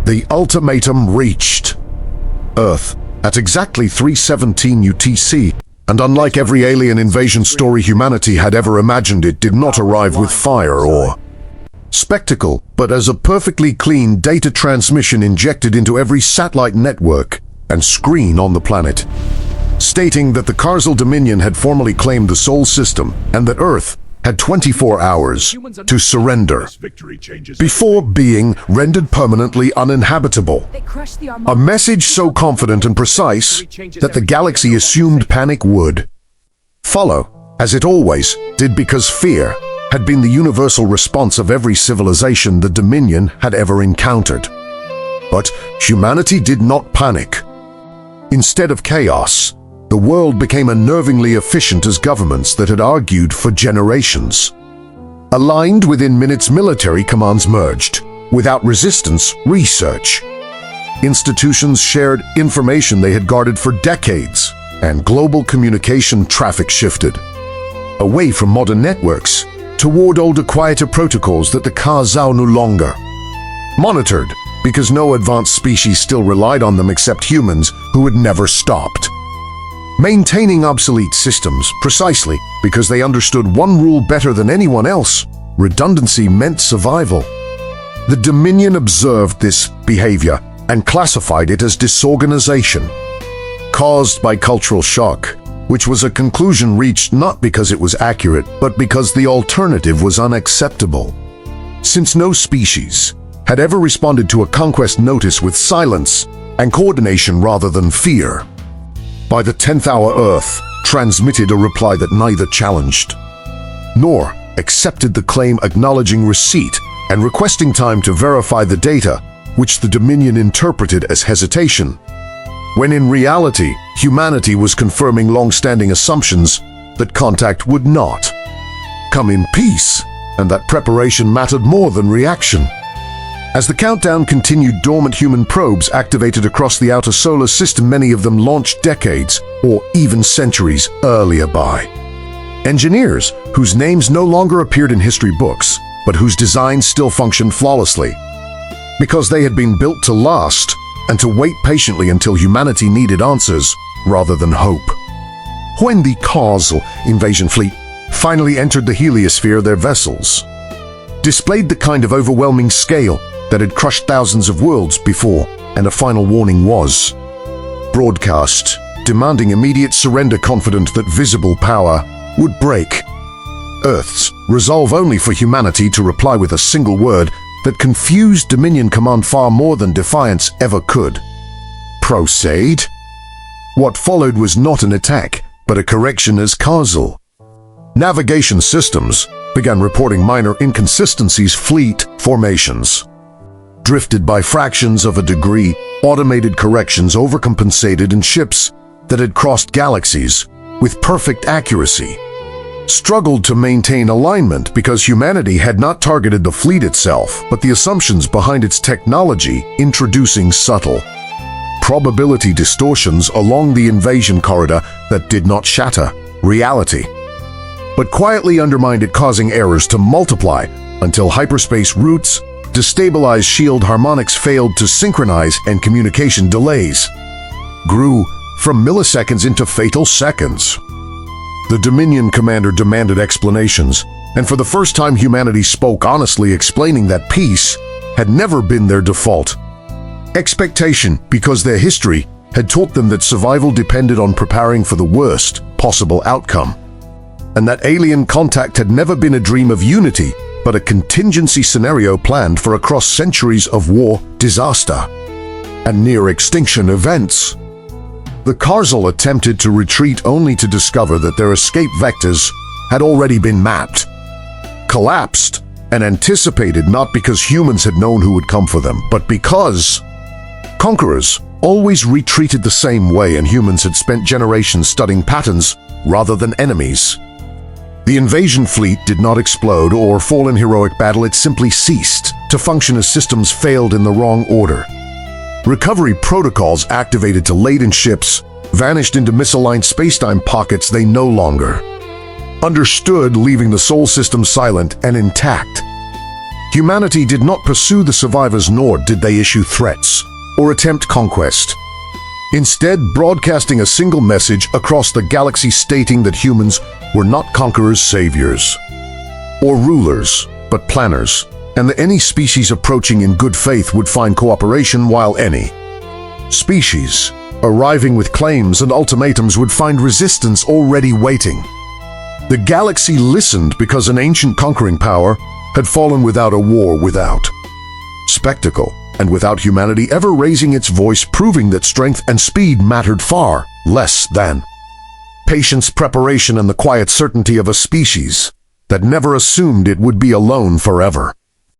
The ultimatum reached. Earth, at exactly 3:17 UTC, and unlike every alien invasion story humanity had ever imagined, it did not arrive with fire or spectacle, but as a perfectly clean data transmission injected into every satellite network and screen on the planet, stating that the Khar'Zal Dominion had formally claimed the Sol system and that Earth had 24 hours to surrender before being rendered permanently uninhabitable. A message so confident and precise that the galaxy assumed panic would follow, as it always did, because fear had been the universal response of every civilization the Dominion had ever encountered. But humanity did not panic. Instead of chaos, the world became unnervingly efficient as governments that had argued for generations aligned within minutes. Military commands merged. Without resistance, research. Institutions shared information they had guarded for decades, and global communication traffic shifted away from modern networks toward older, quieter protocols that the Khar'Zal no longer monitored, because no advanced species still relied on them except humans who had never stopped maintaining obsolete systems, precisely because they understood one rule better than anyone else: redundancy meant survival. The Dominion observed this behavior and classified it as disorganization, caused by cultural shock, which was a conclusion reached not because it was accurate, but because the alternative was unacceptable. Since no species had ever responded to a conquest notice with silence and coordination rather than fear, by the 10th hour Earth transmitted a reply that neither challenged nor accepted the claim, acknowledging receipt and requesting time to verify the data, which the Dominion interpreted as hesitation, when in reality humanity was confirming long-standing assumptions that contact would not come in peace, and that preparation mattered more than reaction. As the countdown continued, dormant human probes activated across the outer solar system, many of them launched decades or even centuries earlier by engineers whose names no longer appeared in history books, but whose designs still functioned flawlessly, because they had been built to last and to wait patiently until humanity needed answers rather than hope. When the Khar'Zal invasion fleet finally entered the heliosphere, their vessels displayed the kind of overwhelming scale that had crushed thousands of worlds before, and a final warning was broadcast, demanding immediate surrender, confident that visible power would break Earth's resolve, only for humanity to reply with a single word that confused Dominion command far more than defiance ever could: proceed. What followed was not an attack, but a correction, as Khar'Zal navigation systems began reporting minor inconsistencies. Fleet formations drifted by fractions of a degree, automated corrections overcompensated, and ships that had crossed galaxies with perfect accuracy struggled to maintain alignment because humanity had not targeted the fleet itself, but the assumptions behind its technology, introducing subtle probability distortions along the invasion corridor that did not shatter reality, but quietly undermined it, causing errors to multiply until hyperspace routes destabilized, shield harmonics failed to synchronize, and communication delays grew from milliseconds into fatal seconds. The Dominion commander demanded explanations, and for the first time humanity spoke honestly, explaining that peace had never been their default expectation, because their history had taught them that survival depended on preparing for the worst possible outcome, and that alien contact had never been a dream of unity, but a contingency scenario planned for across centuries of war, disaster, and near-extinction events. The Khar'Zal attempted to retreat, only to discover that their escape vectors had already been mapped, collapsed, and anticipated, not because humans had known who would come for them, but because conquerors always retreated the same way, and humans had spent generations studying patterns rather than enemies. The invasion fleet did not explode or fall in heroic battle, it simply ceased to function as systems failed in the wrong order. Recovery protocols activated to laden ships vanished into misaligned spacetime pockets they no longer understood, leaving the Sol system silent and intact. Humanity did not pursue the survivors, nor did they issue threats or attempt conquest. Instead, broadcasting a single message across the galaxy stating that humans were not conquerors, saviors, or rulers, but planners, and that any species approaching in good faith would find cooperation, while any species arriving with claims and ultimatums would find resistance already waiting. The galaxy listened because an ancient conquering power had fallen without a war, without spectacle, and without humanity ever raising its voice, proving that strength and speed mattered far less than patience, preparation, and the quiet certainty of a species that never assumed it would be alone forever.